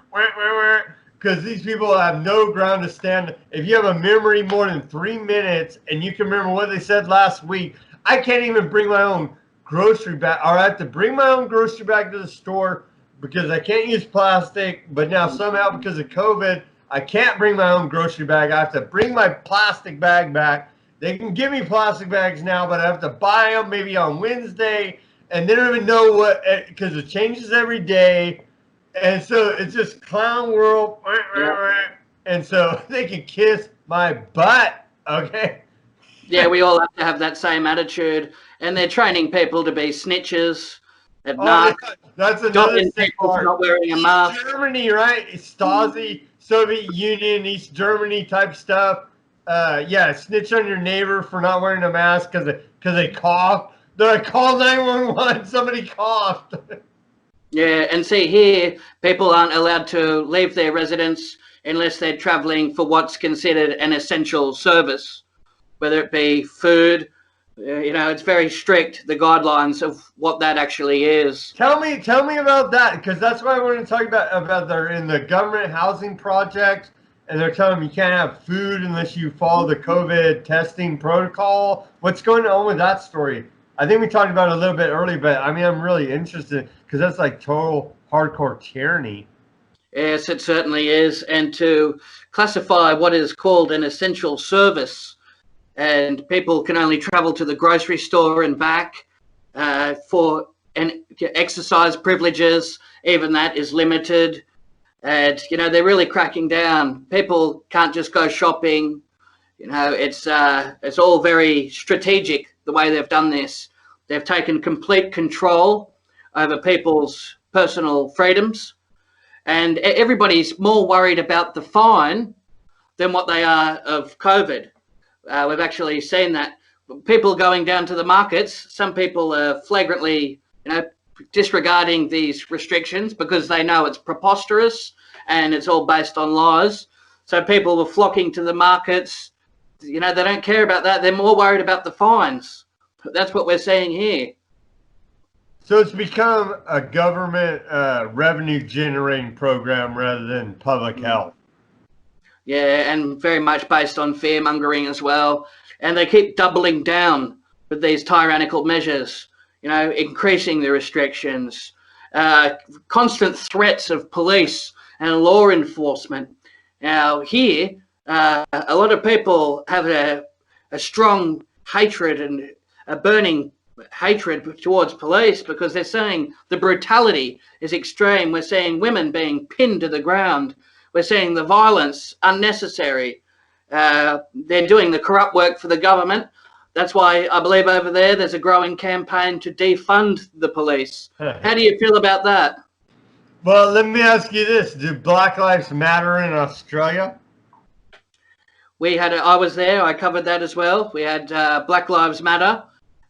[SPEAKER 2] Because these people have no ground to stand. If you have a memory more than 3 minutes and you can remember what they said last week, I can't even bring my own grocery bag, or I have to bring my own grocery bag to the store because I can't use plastic. But now somehow because of COVID, I can't bring my own grocery bag. I have to bring my plastic bag back. They can give me plastic bags now, but I have to buy them maybe on Wednesday. And they don't even know what, because it changes every day. And so it's just clown world. And so they can kiss my butt, okay?
[SPEAKER 1] Yeah, we all have to have that same attitude. And they're training people to be snitches and narcs.
[SPEAKER 2] That's another sick
[SPEAKER 1] people
[SPEAKER 2] part.
[SPEAKER 1] Not wearing a mask.
[SPEAKER 2] Germany, right? Stasi, Soviet Union, East Germany type stuff. Snitch on your neighbor for not wearing a mask because they cough. They're like, call 911, somebody coughed.
[SPEAKER 1] Yeah, and see here, people aren't allowed to leave their residence unless they're travelling for what's considered an essential service, whether it be food. It's very strict, the guidelines of what that actually is.
[SPEAKER 2] Tell me about that, because that's what I want to talk about. They're in the government housing project, and they're telling them you can't have food unless you follow the COVID testing protocol. What's going on with that story? I think we talked about it a little bit earlier, but I mean, I'm really interested because that's like total hardcore tyranny.
[SPEAKER 1] Yes, it certainly is. And to classify what is called an essential service, and people can only travel to the grocery store and back for exercise privileges. Even that is limited. And, they're really cracking down. People can't just go shopping. It's all very strategic, the way they've done this. They've taken complete control over people's personal freedoms. And everybody's more worried about the fine than what they are of COVID. We've actually seen that. People going down to the markets, some people are flagrantly, disregarding these restrictions because they know it's preposterous and it's all based on lies. So people were flocking to the markets. They don't care about that. They're more worried about the fines. That's what we're seeing here.
[SPEAKER 2] So it's become a government revenue generating program rather than public health.
[SPEAKER 1] Yeah, and very much based on fear mongering as well. And they keep doubling down with these tyrannical measures, increasing the restrictions, constant threats of police and law enforcement. Now, here, a lot of people have a strong hatred and a burning hatred towards police because they're saying the brutality is extreme. We're seeing women being pinned to the ground. We're seeing the violence unnecessary. They're doing the corrupt work for the government. That's why I believe over there's a growing campaign to defund the police. How do you feel about that?
[SPEAKER 2] Well, let me ask you this. Do Black Lives Matter in Australia?
[SPEAKER 1] I was there. I covered that as well. We had Black Lives Matter,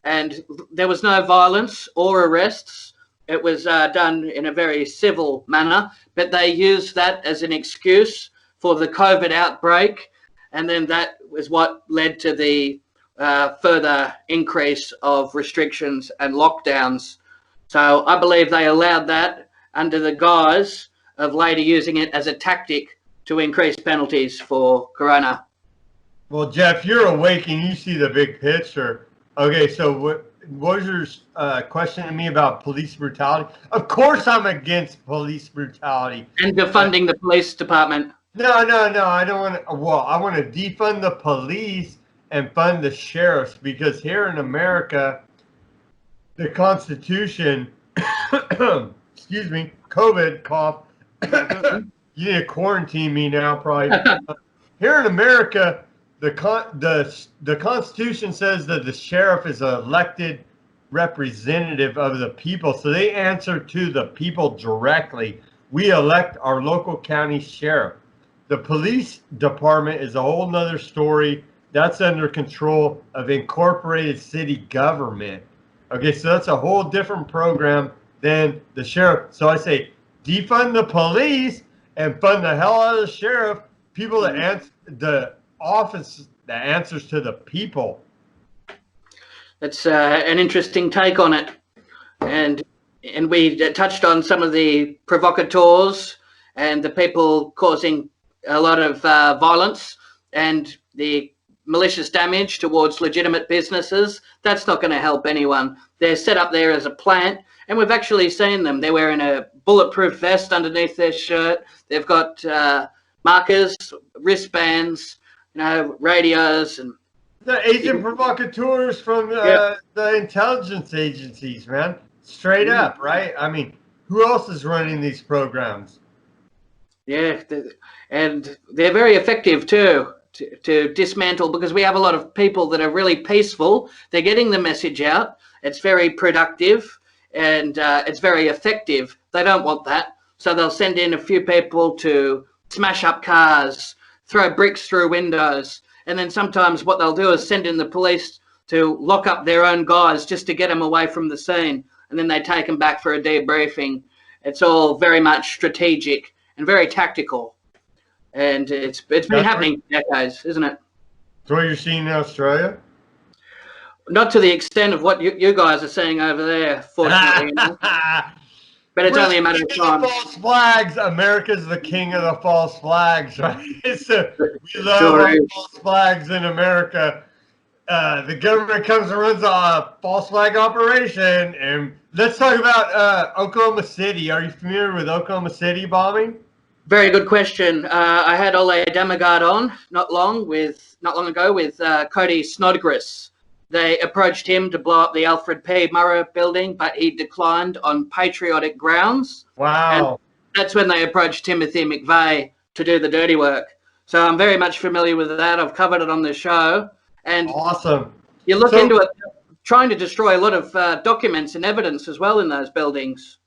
[SPEAKER 1] and there was no violence or arrests. It was done in a very civil manner, but they used that as an excuse for the COVID outbreak. And then that was what led to the further increase of restrictions and lockdowns. So I believe they allowed that under the guise of later using it as a tactic to increase penalties for corona.
[SPEAKER 2] Well, Jeff, you're awake and you see the big picture. Okay, so what was your question to me about police brutality? Of course I'm against police brutality.
[SPEAKER 1] And defunding the police department.
[SPEAKER 2] No. I don't want to. Well, I want to defund the police and fund the sheriffs because here in America, the Constitution, excuse me, COVID cough. You need to quarantine me now, probably. Here in America, the Constitution says that the sheriff is an elected representative of the people, so they answer to the people directly. We elect our local county sheriff. The police department is a whole nother story. That's under control of incorporated city government. Okay, so that's a whole different program than the sheriff. So I say defund the police and fund the hell out of the sheriff. People that answer the office that answers to the people.
[SPEAKER 1] That's an interesting take on it, and we touched on some of the provocateurs and the people causing a lot of violence and the malicious damage towards legitimate businesses. That's not going to help anyone. They're set up there as a plant, and we've actually seen them. They're wearing a bulletproof vest underneath their shirt. They've got markers, wristbands, radios, and
[SPEAKER 2] the agent provocateurs from the intelligence agencies, man. Straight up, right? I mean, who else is running these programs?
[SPEAKER 1] Yeah, and they're very effective too to dismantle, because we have a lot of people that are really peaceful. They're getting the message out. It's very productive and it's very effective. They don't want that. So they'll send in a few people to smash up cars, throw bricks through windows. And then sometimes what they'll do is send in the police to lock up their own guys just to get them away from the scene. And then they take them back for a debriefing. It's all very much strategic and very tactical. And it's been happening for decades, isn't it?
[SPEAKER 2] So what you're seeing in Australia?
[SPEAKER 1] Not to the extent of what you guys are seeing over there, fortunately, but it's
[SPEAKER 2] We're
[SPEAKER 1] only a
[SPEAKER 2] the
[SPEAKER 1] matter
[SPEAKER 2] king
[SPEAKER 1] of
[SPEAKER 2] of the
[SPEAKER 1] time.
[SPEAKER 2] false flags. America's the king of the false flags, right? So we love
[SPEAKER 1] Sure
[SPEAKER 2] our
[SPEAKER 1] is.
[SPEAKER 2] false flags in America. The government comes and runs a false flag operation. And let's talk about Oklahoma City. Are you familiar with Oklahoma City bombing?
[SPEAKER 1] Very good question. I had Ole Demigard on not long ago with Cody Snodgrass. They approached him to blow up the Alfred P. Murrah building, but he declined on patriotic grounds. And
[SPEAKER 2] Wow.
[SPEAKER 1] that's when they approached Timothy McVeigh to do the dirty work. So I'm very much familiar with that. I've covered it on the show. And
[SPEAKER 2] Awesome.
[SPEAKER 1] you look
[SPEAKER 2] So
[SPEAKER 1] into it, trying to destroy a lot of documents and evidence as well in those buildings.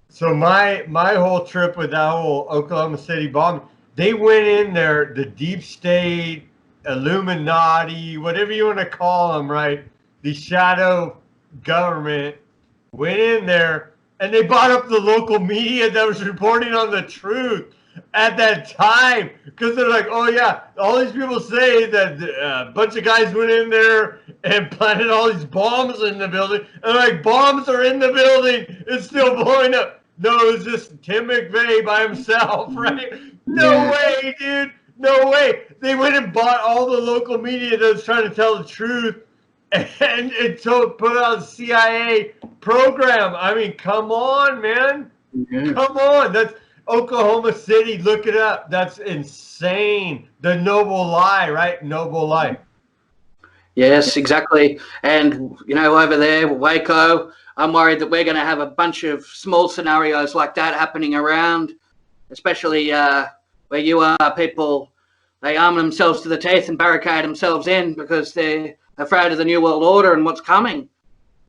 [SPEAKER 2] So my whole trip with that whole Oklahoma City bomb, they went in there, the deep state, Illuminati, whatever you want to call them, right? The shadow government went in there and they bought up the local media that was reporting on the truth at that time because they're like, oh yeah, all these people say that a bunch of guys went in there and planted all these bombs in the building, and like bombs are in the building, it's still blowing up. No, it's just Tim McVeigh by himself, right? No
[SPEAKER 1] Yeah.
[SPEAKER 2] way, dude. No way. They went and bought all the local media that was trying to tell the truth and until put out a CIA program. I mean, come on, man.
[SPEAKER 1] Yeah.
[SPEAKER 2] Come on. That's Oklahoma City. Look it up. That's insane. The noble lie, right? Noble lie.
[SPEAKER 1] Yes, exactly. And, over there, Waco, I'm worried that we're going to have a bunch of small scenarios like that happening around, especially where you are. People, they arm themselves to the teeth and barricade themselves in because they're afraid of the New World Order and what's coming.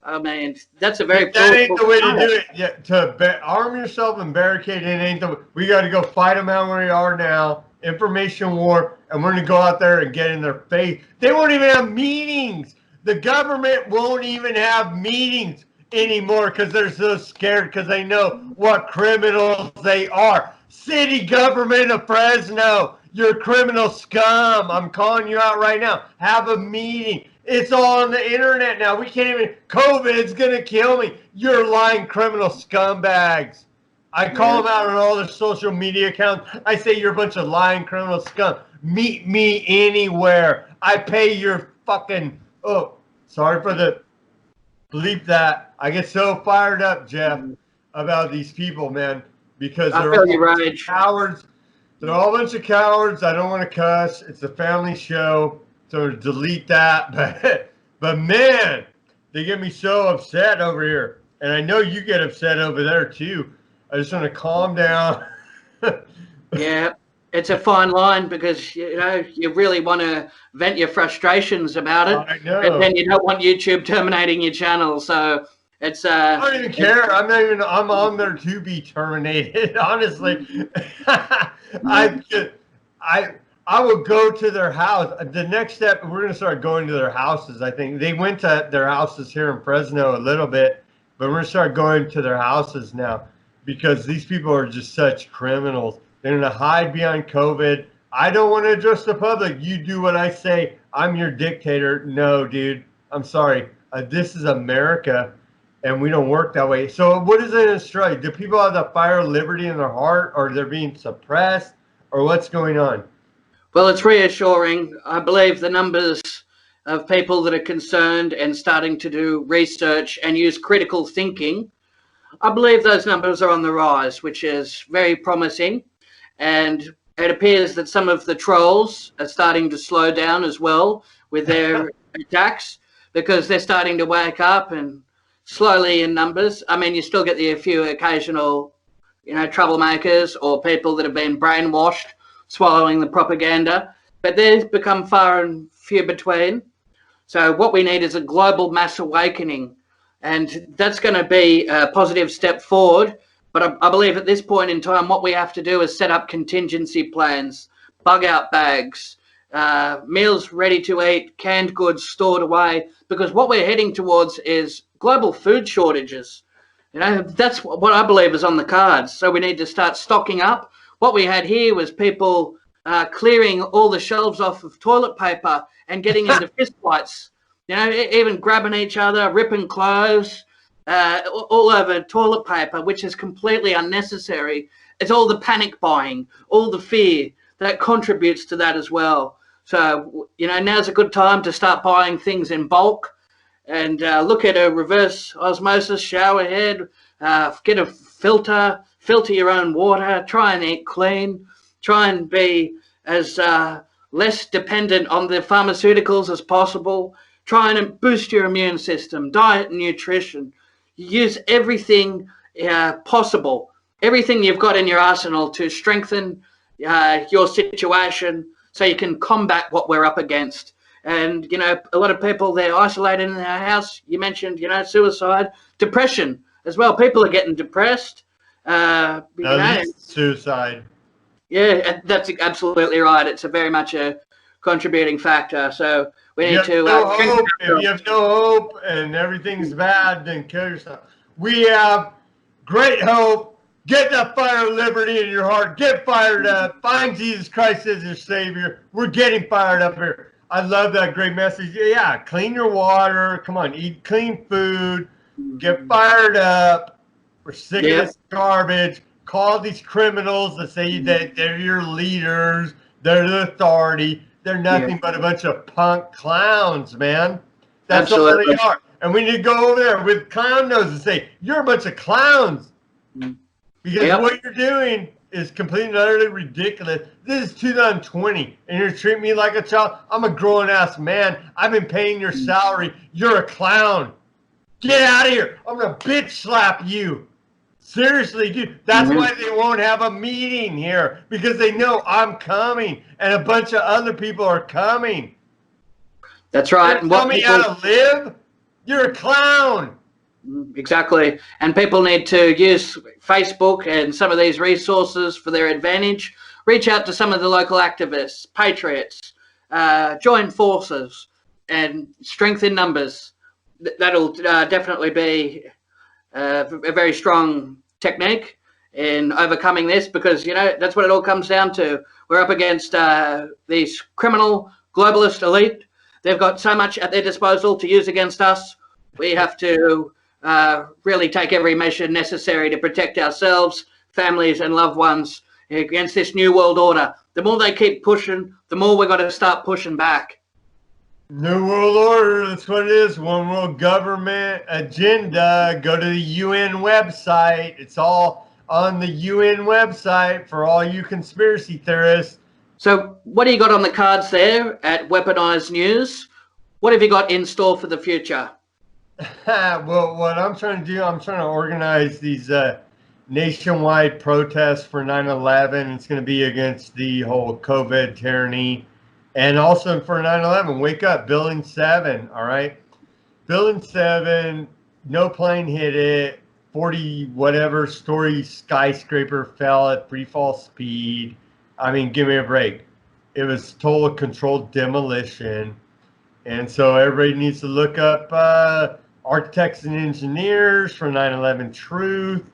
[SPEAKER 1] I mean, that's a very
[SPEAKER 2] That ain't
[SPEAKER 1] plausible
[SPEAKER 2] the way to
[SPEAKER 1] scenario.
[SPEAKER 2] do it. Yeah, arm yourself and barricade it ain't the. We got to go fight them out where we are now. Information war, and we're gonna go out there and get in their face. They won't even have meetings. The government won't even have meetings anymore because they're so scared because they know what criminals they are. City government of Fresno, you're criminal scum. I'm calling you out right now. Have a meeting. It's all on the internet now. We can't even. COVID's gonna kill me. You're lying criminal scumbags. I call
[SPEAKER 1] Yeah.
[SPEAKER 2] them out on all their social media accounts. I say you're a bunch of lying criminal scum. Meet me anywhere. I pay your fucking. Oh, sorry for the bleep that. I get so fired up, Jeff, about these people, man, because
[SPEAKER 1] I
[SPEAKER 2] they're
[SPEAKER 1] feel
[SPEAKER 2] all
[SPEAKER 1] your rage.
[SPEAKER 2] cowards. They're all a bunch of cowards. I don't want to cuss. It's a family show, so delete that. But man, they get me so upset over here, and I know you get upset over there too. I just want to calm down.
[SPEAKER 1] Yeah, it's a fine line because you really want to vent your frustrations about it,
[SPEAKER 2] I
[SPEAKER 1] but
[SPEAKER 2] know.
[SPEAKER 1] then you don't want YouTube terminating your channel. So it's
[SPEAKER 2] I don't even care. I'm not even. I'm on there to be terminated. Honestly, I just, I I will go to their house. The next step, we're gonna start going to their houses. I think they went to their houses here in Fresno a little bit, but we're gonna start going to their houses now because these people are just such criminals. They're gonna hide behind COVID. I don't want to address the public. You do what I say. I'm your dictator. No, dude. I'm sorry. This is America and we don't work that way. So what is it in Australia? Do people have the fire of liberty in their heart, or they're being suppressed, or what's going on?
[SPEAKER 1] Well, it's reassuring. I believe the numbers of people that are concerned and starting to do research and use critical thinking, I believe those numbers are on the rise, which is very promising. And it appears that some of the trolls are starting to slow down as well with their attacks because they're starting to wake up and slowly in numbers. I mean, you still get the few occasional, troublemakers or people that have been brainwashed swallowing the propaganda, but they've become far and few between. So what we need is a global mass awakening, and that's going to be a positive step forward. But I believe at this point in time, what we have to do is set up contingency plans, bug out bags, meals ready to eat, canned goods stored away, because what we're heading towards is global food shortages. That's what I believe is on the cards. So we need to start stocking up. What we had here was people clearing all the shelves off of toilet paper and getting into fistfights. Even grabbing each other, ripping clothes, all over toilet paper, which is completely unnecessary. It's all the panic buying, all the fear that contributes to that as well. So, now's a good time to start buying things in bulk and look at a reverse osmosis shower head, get a filter your own water, try and eat clean, try and be as less dependent on the pharmaceuticals as possible, try and boost your immune system, diet and nutrition. Use everything possible, everything you've got in your arsenal to strengthen your situation so you can combat what we're up against. And, a lot of people, they're isolated in their house. You mentioned, suicide, depression as well. People are getting depressed.
[SPEAKER 2] Suicide. Yeah,
[SPEAKER 1] that's absolutely right. It's a very much a contributing factor. So we need to
[SPEAKER 2] if you have no hope and everything's bad, then kill yourself. We have great hope. Get that fire of liberty in your heart. Get fired up. Find Jesus Christ as your Savior. We're getting fired up here. I love that great message. Yeah, clean your water. Come on, eat clean food. Get fired up. We're sick of this garbage. Call these criminals that say that they're your leaders. They're the authority. They're nothing but a bunch of punk clowns, man. That's all they are. And we need to go over there with clown noses and say, you're a bunch of clowns. Because what you're doing is completely and utterly ridiculous. This is 2020, and you're treating me like a child. I'm a grown-ass man. I've been paying your salary. You're a clown. Get out of here. I'm going to bitch slap you. Seriously, dude. That's why they won't have a meeting here, because they know I'm coming, and a bunch of other people are coming.
[SPEAKER 1] That's right.
[SPEAKER 2] And tell me how to live? You're a clown.
[SPEAKER 1] Exactly. And people need to use Facebook and some of these resources for their advantage. Reach out to some of the local activists, patriots, join forces and strengthen numbers. That'll definitely be a very strong technique in overcoming this, because, that's what it all comes down to. We're up against these criminal globalist elite. They've got so much at their disposal to use against us. We have to really take every measure necessary to protect ourselves, families, and loved ones against this new world order. The more they keep pushing, the more we've got to start pushing back.
[SPEAKER 2] New world order, that's what it is. One world government agenda. Go to the UN website. It's all on the UN website for all you conspiracy theorists.
[SPEAKER 1] So what do you got on the cards there at Weaponized News? What have you got in store for the future?
[SPEAKER 2] Well, what I'm trying to do, I'm trying to organize these nationwide protests for 9/11. It's going to be against the whole COVID tyranny. And also for 9/11, wake up, Building 7, all right? Building 7, no plane hit it, 40 whatever story skyscraper fell at free fall speed. I mean, give me a break. It was total controlled demolition. And so everybody needs to look up architects and engineers for 9/11 truth.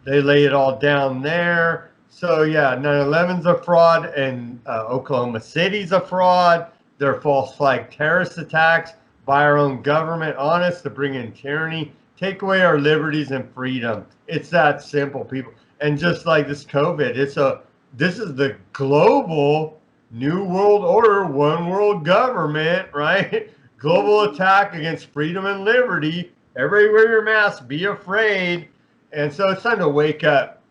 [SPEAKER 2] They lay it all down there. So yeah, 9/11's a fraud, and Oklahoma City's a fraud. They're false flag terrorist attacks by our own government on us to bring in tyranny, take away our liberties and freedom. It's that simple, people. And just like this COVID, this is the global new world order, one world government, right? Global attack against freedom and liberty. Everybody wear your mask, be afraid. And so it's time to wake up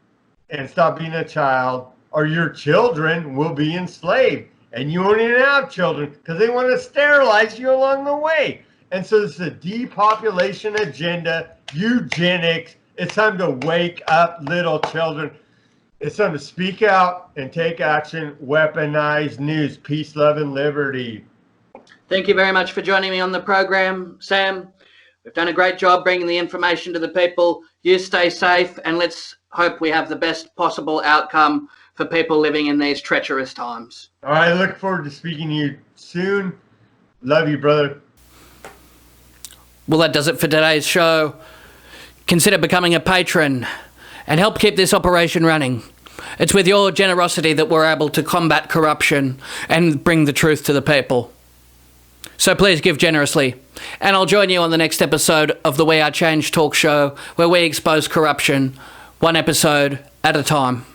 [SPEAKER 2] and stop being a child, or your children will be enslaved. And you won't even have children because they want to sterilize you along the way. And so this is a depopulation agenda, eugenics. It's time to wake up, little children. It's time to speak out and take action. Weaponized news, peace, love, and liberty.
[SPEAKER 1] Thank you very much for joining me on the program, Sam. We've done a great job bringing the information to the people. You stay safe, and let's hope we have the best possible outcome for people living in these treacherous times.
[SPEAKER 2] All right, I look forward to speaking to you soon. Love you, brother.
[SPEAKER 1] Well, that does it for today's show. Consider becoming a patron and help keep this operation running. It's with your generosity that we're able to combat corruption and bring the truth to the people. So please give generously. And I'll join you on the next episode of the We Are Change talk show, where we expose corruption one episode at a time.